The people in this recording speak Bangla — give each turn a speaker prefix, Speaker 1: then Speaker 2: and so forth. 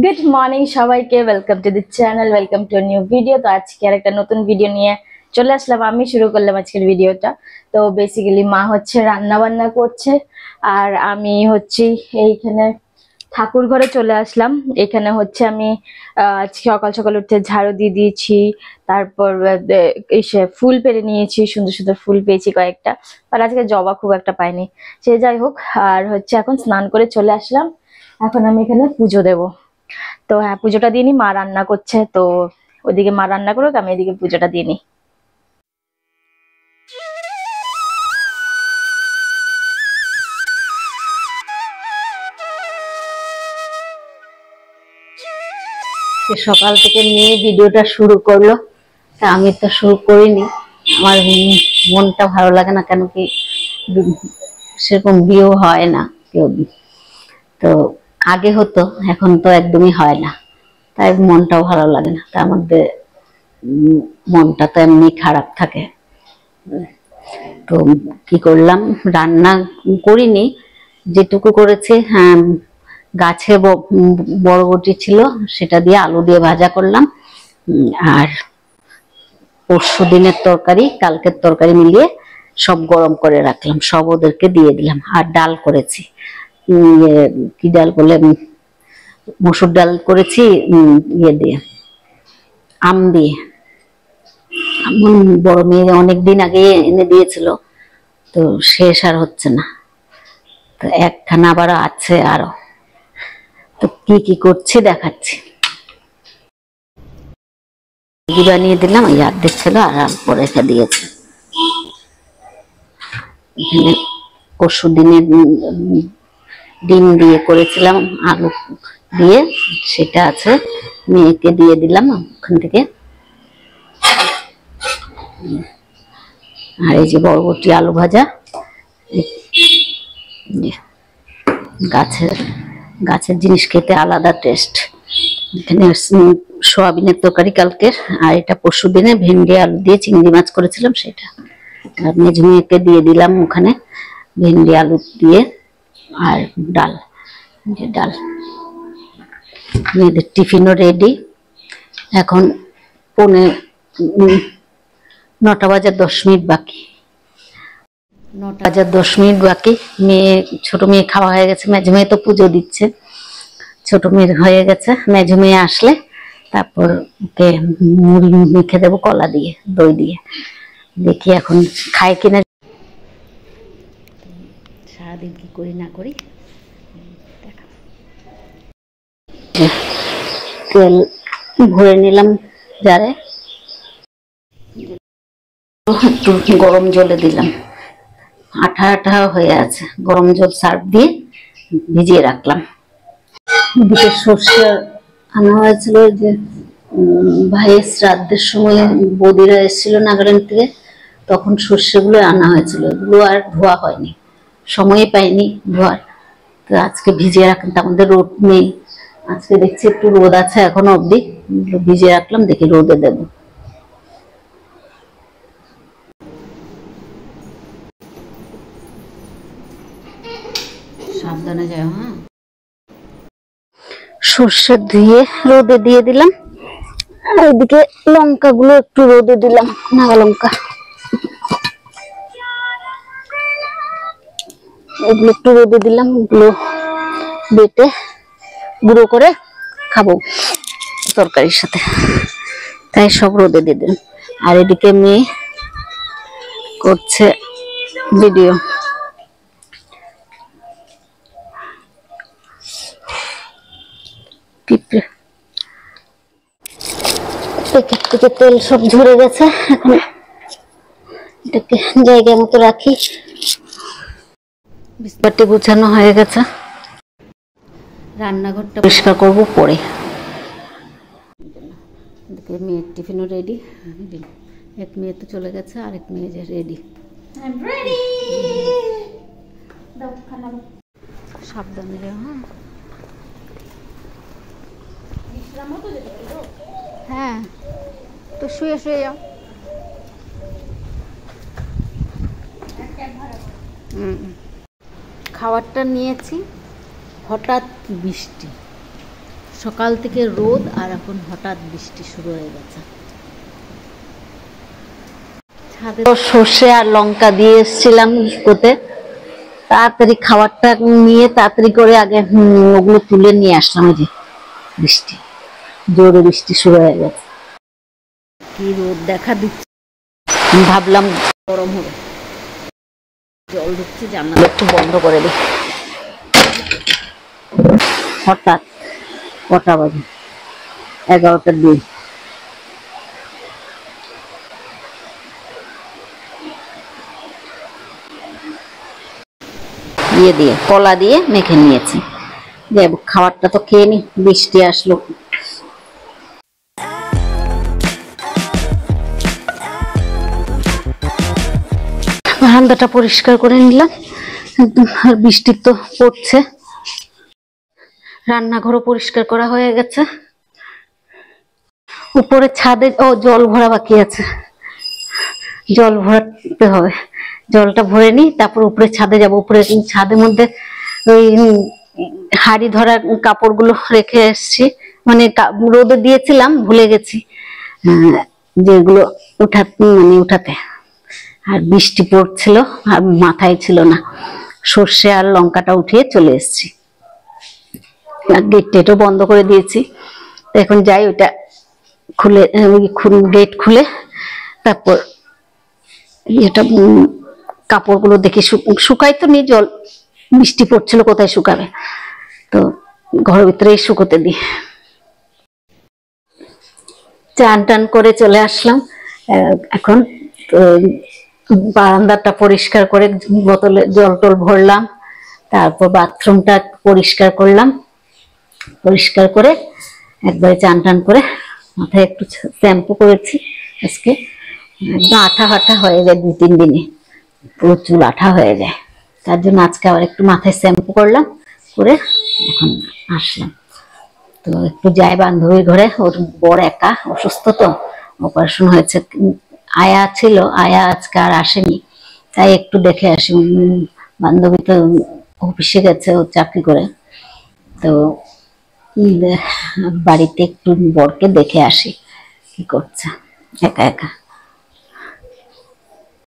Speaker 1: গুড মর্নিং সবাইকে, welcome to the channel, welcome to new video. তো আজকে আর একটা নতুন ভিডিও নিয়ে চলে আসলাম। আমি শুরু করলাম আজকের ভিডিওটা। তো বেসিক্যালি মা হচ্ছে রান্না বান্না করছে আর আমি হচ্ছে এইখানে ঠাকুর ঘরে চলে আসলাম। এখানে হচ্ছে আমি আজকে সকাল সকাল উঠে ঝাড়ু দিয়ে দিয়েছি, তারপর এসে ফুল পেরে নিয়েছি, সুন্দর সুন্দর ফুল পেয়েছি কয়েকটা, আর আজকে জবা খুব একটা পাইনি। সে যাই হোক, আর হচ্ছে এখন স্নান করে চলে আসলাম। এখন আমি এখানে পুজো দেবো। তো হ্যাঁ, পুজোটা দিয়ে নি, মা রান্না করছে, তো ওইদিকে মা রান্না করুক, আমি এদিকে পুজোটা দিয়ে নি।
Speaker 2: সকাল থেকে মেয়ে ভিডিওটা শুরু করলো, তা আমি তো শুরু করিনি। আমার মনটা ভালো লাগে না, কেন কি সেরকম ভিউ হয় না কেউ। তো আগে হতো, এখন তো একদমই হয় না, তাই মনটাও ভালো লাগে না। তার মধ্যে মনটা তো এমনি খারাপ থাকে। তো কি করলাম, রান্না করিনি, যেটুকু করেছি, হ্যাঁ, গাছে বরবটি ছিল, সেটা দিয়ে আলু দিয়ে ভাজা করলাম। আর পরশু দিনের তরকারি, কালকের তরকারি মিলিয়ে সব গরম করে রাখলাম, সব ওদেরকে দিয়ে দিলাম। আর ডাল করেছি, কি ডাল বলে, মসুর ডাল করেছি, ইয়ে দিয়ে, আম দিয়ে। বড় মেয়ে অনেকদিন আগে এনে দিয়েছিল, তো শেষ আর হচ্ছে না, তো একখানা আবার আছে আরো। তো কি কি করছি দেখাচ্ছি। বানিয়ে দিলাম, ওই অর্ধেক ছিল আর অল্প রেখে দিয়েছে। এখানে পরশু দিনের ডিম দিয়ে করেছিলাম, আলু দিয়ে, সেটা আছে, মেয়েকে দিয়ে দিলাম ওখান থেকে। আর এই যে বরবটি আলু ভাজা, গাছের গাছের জিনিস খেতে আলাদা টেস্ট। এখানে সোয়াবিনের তরকারি কালকের, আর এটা পরশু দিনে ভেন্ডি আলু দিয়ে চিংড়ি মাছ করেছিলাম সেটা। আর মেঝে মেয়েকে দিয়ে দিলাম ওখানে ভেন্ডি আলু দিয়ে, আর ডাল, যে ডাল। মেয়েদের টিফিনও রেডি। এখন 9:10 বাকি, 9:10 বাকি। মেয়ে, ছোট মেয়ে খাওয়া হয়ে গেছে, মেঝে মেয়ে তো পুজো দিচ্ছে, ছোট মেয়ের হয়ে গেছে। মেঝে মেয়ে আসলে তারপর ওকে মুড়ি মেখে দেবো কলা দিয়ে, দই দিয়ে। দেখি এখন খায় কিনা, সারাদিন কি করি না করি। তেল ভরে নিলাম জারে, একটু গরম জলে দিলাম, আঠা আঠা হয়ে আছে। গরম জল সার্ফ দিয়ে ভিজিয়ে রাখলাম। এদিকে সর্ষে আনা হয়েছিল, যে ভাইয়ের শ্রাদ্ধের সময় বৌদিরা এসেছিল নাগাল্যান্ড থেকে, তখন সর্ষেগুলো আনা হয়েছিল। এগুলো আর ধোয়া হয়নি, সময় পাইনি ধোয়ার। তো আজকে ভিজিয়ে রাখলাম, তার মধ্যে রোদ নেই। আজকে দেখছি একটু রোদ আছে এখনো অবধি, ভিজিয়ে রাখলাম, দেখি রোদে দেবো। সাবধানে যাও, হ্যাঁ। সর্ষে ধুয়ে রোদে দিয়ে দিলাম, আর এদিকে লঙ্কা গুলো একটু রোদে দিলাম, নাগা লঙ্কা, এগুলো একটু রোদে দিলাম। এগুলো বেটে গুঁড়ো করে খাবো তরকারির সাথে, তাই সব রোদে দিয়ে দিলাম। আর এদিকে মেয়ে করছে ভিডিও। পিঁপড়ে প্যাকেট থেকে তেল সব ঝরে গেছে, এখন এটাকে জায়গা মতো রাখি। বিস্তারটি গুছানো হয়ে গেছে, রান্নাঘরটা পরিষ্কার করবো পরে। মেয়ের টিফিনও রেডি, এক মেয়ে তো চলে গেছে, আরেক মেয়ে যে রেডি। সাবধানে যাও, হ্যাঁ। হ্যাঁ, তো শুয়ে শুয়ে যাও। খাবারটা নিয়েছি, হঠাৎ বৃষ্টি, সকাল থেকে রোদ আর এখন হঠাৎ বৃষ্টি শুরু হয়ে গেছে। ছাদে সর্ষে আর লঙ্কা দিয়ে এসেছিলাম কোতে, তাড়াতাড়ি খাবারটা নিয়ে তাড়াতাড়ি করে আগে ওগুলো তুলে নিয়ে আসলাম। ওই যে বৃষ্টি, জোরে বৃষ্টি শুরু হয়ে গেছে, কি রোদ দেখা দিচ্ছে। ভাবলাম গরম হবে, জল ঢুকছে, জানলা একটু বন্ধ করে দিই। হঠাৎ কটা বাজে? 11টার দিন। দিয়ে কলা দিয়ে মেখে নিয়েছি, খাবারটা তো খেয়ে নি, বৃষ্টি আসলো। বারান্দাটা পরিষ্কার করে নিলাম, আর বৃষ্টি তো পড়ছে। রান্নাঘরও পরিষ্কার করা হয়ে গেছে। উপরে ছাদে জল ভরা বাকি আছে, জল ভরাতে হবে। জলটা ভরে নি, তারপর উপরে ছাদে যাব। উপরে ছাদের মধ্যে ওই হাড়ি ধরা কাপড়গুলো রেখে এসছি, মানে রোদে দিয়েছিলাম, ভুলে গেছি যেগুলো উঠাতে। আর বৃষ্টি পড়ছিল আর মাথায় ছিল না। সর্ষে আর লঙ্কাটা উঠিয়ে চলে এসেছি, গেট বন্ধ করে দিয়েছি। এখন যাই, ওইটা খুলে, গেট খুলে তারপর এটা কাপড়গুলো দেখি শুকাই তো নি, জল বৃষ্টি পড়ছিল, কোথায় শুকাবে, তো ঘরের ভিতরেই শুকোতে দিই। চান টান করে চলে আসলাম। এখন বারান্দাটা পরিষ্কার করে বোতলে জল টল ভরলাম, তারপর বাথরুমটা পরিষ্কার করলাম। পরিষ্কার করে একবারে চান টান করে মাথায় একটু শ্যাম্পু করেছি আজকে। একদম আঠা ফাঠা হয়ে যায় 2-3 দিনে, পুরো চুল আঠা হয়ে যায়। তার জন্য আজকে আবার একটু মাথায় শ্যাম্পু করলাম, করে এখন আসলাম। তো একটু যাই বান্ধবীর ঘরে, ওর বর একা অসুস্থ, তো অপারেশন হয়েছে। আয়া ছিল, আয়া আজকে আর আসেনি, তাই একটু দেখে আসি। বান্ধবী তো অফিসে গেছে, ও চাকরি করে, তো বাড়িতে একটু বরকে দেখে আসি কি করছে একা একা।